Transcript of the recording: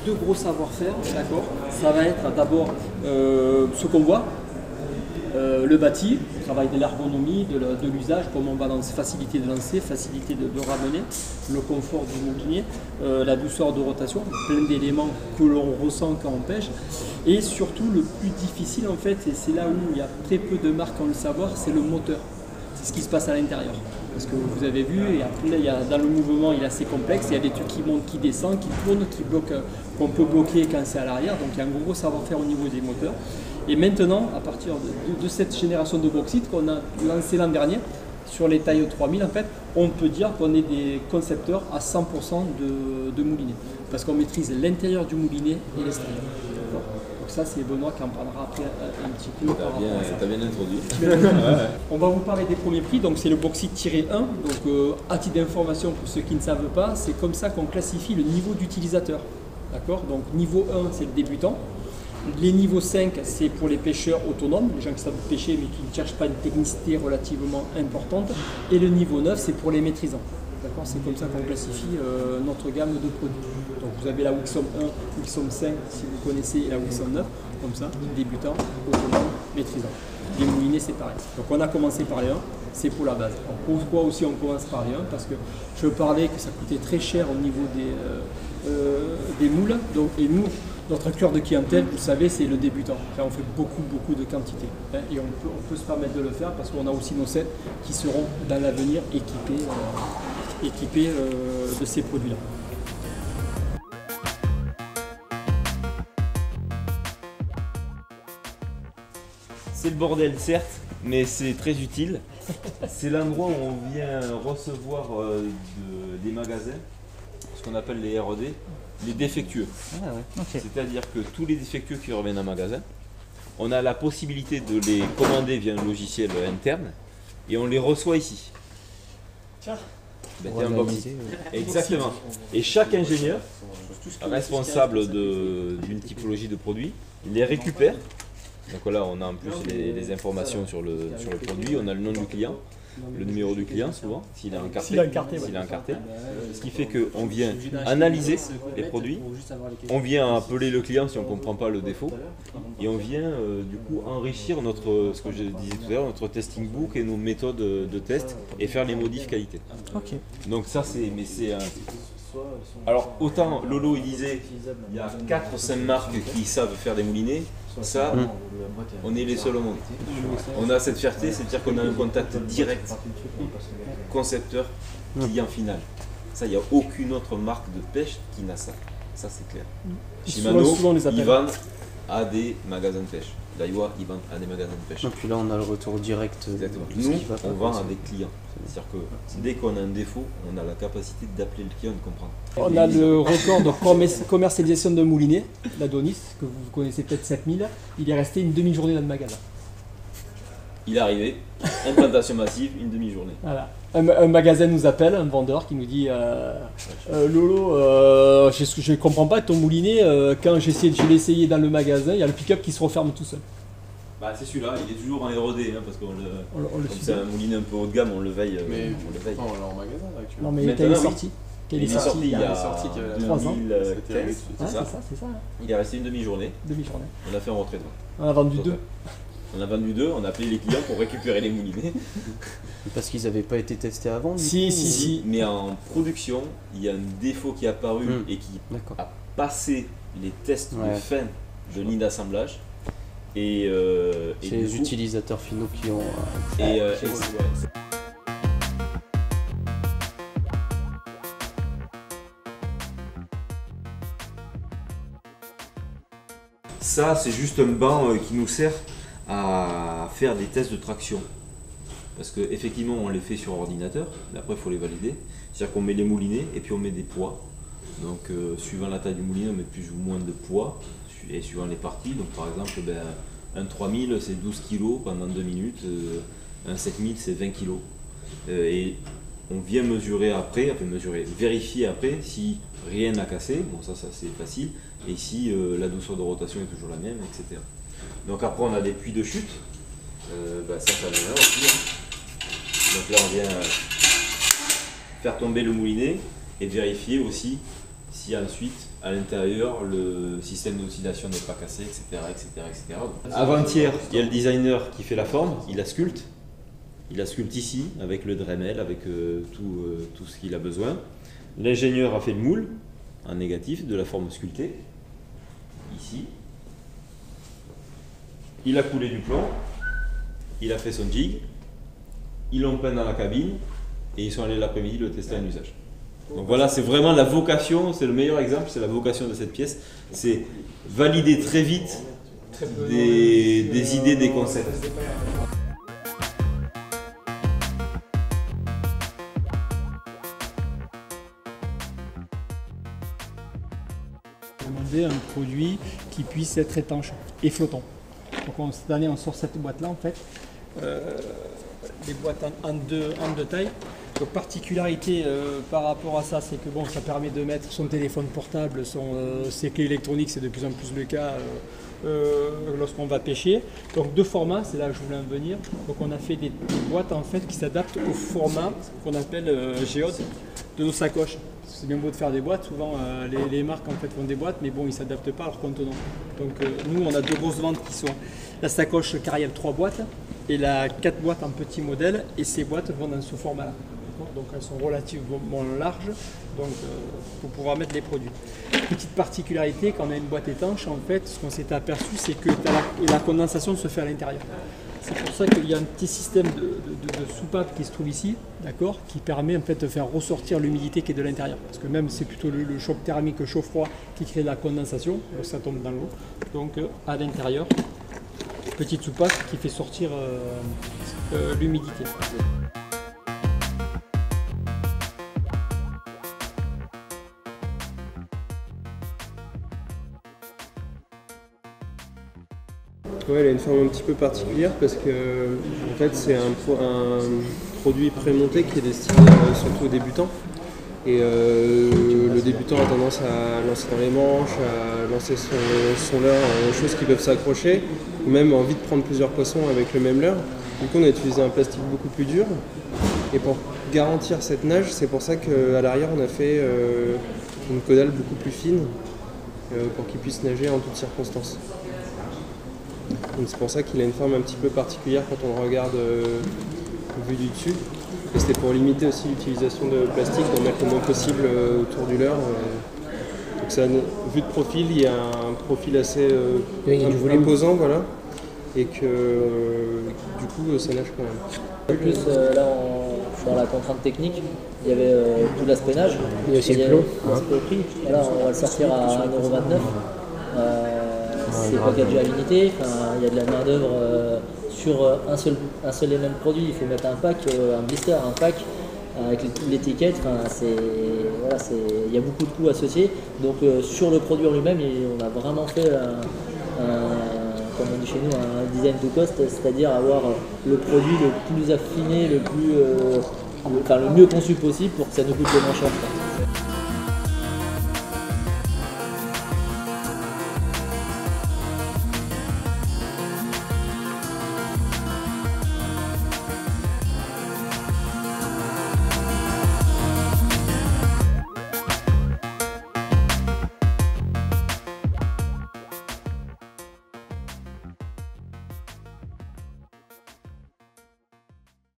deux gros savoir-faire, d'accord. Ça va être d'abord ce qu'on voit, le bâti, le travail de l'ergonomie, de l'usage, comment on balance, facilité de lancer, facilité de ramener, le confort du moulinier, la douceur de rotation, plein d'éléments que l'on ressent quand on pêche. Et surtout le plus difficile en fait, et c'est là où il y a très peu de marques qui ont le savoir, c'est le moteur. C'est ce qui se passe à l'intérieur. Parce que vous avez vu, et après, dans le mouvement, il est assez complexe. Il y a des trucs qui montent, qui descendent, qui tournent, qui bloquent, qu'on peut bloquer quand c'est à l'arrière. Donc il y a un gros savoir-faire au niveau des moteurs. Et maintenant, à partir de cette génération de bauxite qu'on a lancé l'an dernier, sur les tailles 3000, en fait, on peut dire qu'on est des concepteurs à 100% de moulinet. Parce qu'on maîtrise l'intérieur du moulinet et l'extérieur. Donc ça, c'est Benoît qui en parlera après un petit peu. T'as bien introduit. On va vous parler des premiers prix, donc c'est le bauxite-1. Donc à titre d'information pour ceux qui ne savent pas, c'est comme ça qu'on classifie le niveau d'utilisateur. D'accord. Donc niveau 1, c'est le débutant. Les niveaux 5, c'est pour les pêcheurs autonomes, les gens qui savent pêcher mais qui ne cherchent pas une technicité relativement importante. Et le niveau 9, c'est pour les maîtrisants. C'est comme ça qu'on classifie notre gamme de produits. Donc vous avez la Wixom 1, Wixom 5 si vous connaissez, et la Wixom 9, comme ça, débutant, autonome, maîtrisant. Les moulinets, c'est pareil. Donc on a commencé par les 1, c'est pour la base. Alors, pourquoi aussi on commence par les 1? Parce que je parlais que ça coûtait très cher au niveau des moules. Donc, et nous, notre cœur de clientèle, vous savez, c'est le débutant. Là, on fait beaucoup de quantité. Et on peut se permettre de le faire parce qu'on a aussi nos sets qui seront dans l'avenir équipés de ces produits-là. C'est le bordel certes, mais c'est très utile. C'est l'endroit où on vient recevoir des magasins, ce qu'on appelle les R&D, les défectueux. Ah ouais, okay. C'est-à-dire que tous les défectueux qui reviennent en magasin, on a la possibilité de les commander via un logiciel interne et on les reçoit ici. Tiens. Exactement. Et chaque ingénieur responsable d'une typologie de produit, il les récupère. Donc là, on a en plus les informations sur le produit, on a le nom du client, le numéro du client souvent, s'il est encarté. Ce qui fait qu'on vient analyser les produits, on vient appeler le client si on ne comprend pas le défaut, et on vient du coup enrichir ce que je disais tout à l'heure, notre testing book et nos méthodes de test et faire les modifs qualité. Okay. Donc ça c'est alors autant Lolo il disait il y a 4-5 marques qui savent faire des moulinets, ça on est les seuls au monde. On a cette fierté, c'est-à-dire qu'on a un contact direct concepteur client final. Ça il n'y a aucune autre marque de pêche qui n'a ça. Ça c'est clair. Shimano, ils vendent à des magasins de pêche. Daiwa, ils vendent à des magasins de pêche. Et puis là on a le retour direct. Exactement. Nous on vend à des clients. C'est-à-dire que dès qu'on a un défaut, on a la capacité d'appeler le client et de comprendre. On a le record de commercialisation de moulinet, l'Adonis, que vous connaissez peut-être 7000. Il est resté une demi-journée dans le magasin. Il est arrivé, implantation massive, une demi-journée. Voilà. Un magasin nous appelle, un vendeur qui nous dit Lolo, je ne comprends pas ton moulinet, quand je l'ai essayé dans le magasin, il y a le pick-up qui se referme tout seul. Bah, c'est celui-là, il est toujours en R&D parce qu'on c'est un moulinet un peu haut de gamme, on le veille. Mais on l'a en magasin là, actuellement. Non mais il est sorti. Il est sorti il y a 3 ans. 2015, c'est ça. Il est resté une demi-journée. On a fait un retrait de vente. On a vendu 2. On a vendu 2, on a appelé les clients pour récupérer les moulinets. Parce qu'ils n'avaient pas été testés avant. Si. Mais en production, il y a un défaut qui est apparu et qui a passé les tests de fin de ligne d'assemblage. Et c'est les utilisateurs finaux qui ont. Ça, c'est juste un banc qui nous sert à faire des tests de traction. Parce qu'effectivement, on les fait sur ordinateur, mais après, il faut les valider. C'est-à-dire qu'on met les moulinets et puis on met des poids. Donc, suivant la taille du moulinet, on met plus ou moins de poids, et suivant les parties. Donc, par exemple, un 3000, c'est 12 kg pendant 2 minutes. Un 7000, c'est 20 kg. Et on vient mesurer après, vérifier après si rien n'a cassé. Bon, ça c'est facile. Et si la douceur de rotation est toujours la même, etc. Donc après, on a des puits de chute. Ça vient là aussi. Donc là, on vient faire tomber le moulinet et vérifier aussi si ensuite, à l'intérieur, le système d'oscillation n'est pas cassé, etc. etc. Avant-hier, il y a le designer qui fait la forme, il la sculpte. Il la sculpte ici, avec le Dremel, avec tout ce qu'il a besoin. L'ingénieur a fait le moule, en négatif, de la forme sculptée, ici. Il a coulé du plomb, il a fait son jig, ils l'ont peint dans la cabine, et ils sont allés l'après-midi le tester en usage. Donc voilà, c'est vraiment la vocation, c'est le meilleur exemple, c'est la vocation de cette pièce, c'est valider très vite des idées, des concepts. Demander un produit qui puisse être étanche et flottant. Donc cette année on sort cette boîte là en fait, des boîtes en deux tailles. Donc particularité par rapport à ça, c'est que bon, ça permet de mettre son téléphone portable, ses clés électroniques, c'est de plus en plus le cas lorsqu'on va pêcher. Donc deux formats, c'est là que je voulais en venir. Donc on a fait des boîtes en fait qui s'adaptent au format qu'on appelle géode de nos sacoches. C'est bien beau de faire des boîtes, souvent les marques en fait font des boîtes, mais bon ils ne s'adaptent pas à leur contenant. Donc nous on a deux grosses ventes qui sont la sacoche Cariel 3 boîtes et la 4 boîtes en petit modèle, et ces boîtes vont dans ce format là. Donc elles sont relativement larges, donc pour pouvoir mettre les produits. Petite particularité, quand on a une boîte étanche, en fait ce qu'on s'est aperçu c'est que la condensation se fait à l'intérieur. C'est pour ça qu'il y a un petit système de soupape qui se trouve ici, d'accord, qui permet en fait de faire ressortir l'humidité qui est de l'intérieur. Parce que même c'est plutôt le choc thermique, le chaud-froid qui crée la condensation, donc ça tombe dans l'eau. Donc à l'intérieur, petite soupape qui fait sortir l'humidité. Ouais, elle a une forme un petit peu particulière parce que en fait, c'est un produit prémonté qui est destiné surtout aux débutants. Et le débutant a tendance à lancer dans les manches, à lancer son leurre en choses qui peuvent s'accrocher, ou même envie de prendre plusieurs poissons avec le même leurre. Du coup, on a utilisé un plastique beaucoup plus dur. Et pour garantir cette nage, c'est pour ça qu'à l'arrière, on a fait une caudale beaucoup plus fine pour qu'il puisse nager en toutes circonstances. C'est pour ça qu'il a une forme un petit peu particulière quand on le regarde vu du dessus. Et c'était pour limiter aussi l'utilisation de plastique, d'en mettre le moins possible autour du leurre. Donc ça, vu de profil, il y a un profil assez imposant, voilà, et que du coup ça nage quand même. En plus, là, dans la contrainte technique, il y avait tout l'aspect nage. Il y a aussi le plomb. Le prix. Voilà, on va le sortir à 1,29 €. C'est pas qu'il y a de l'unité, il y a de la main d'œuvre sur un seul et même produit. Il faut mettre un pack, un blister, un pack avec l'étiquette. Voilà, il y a beaucoup de coûts associés. Donc sur le produit en lui-même, on a vraiment fait comme on dit chez nous, un design to cost, c'est-à-dire avoir le produit le plus affiné, le mieux conçu possible pour que ça nous coûte le moins cher.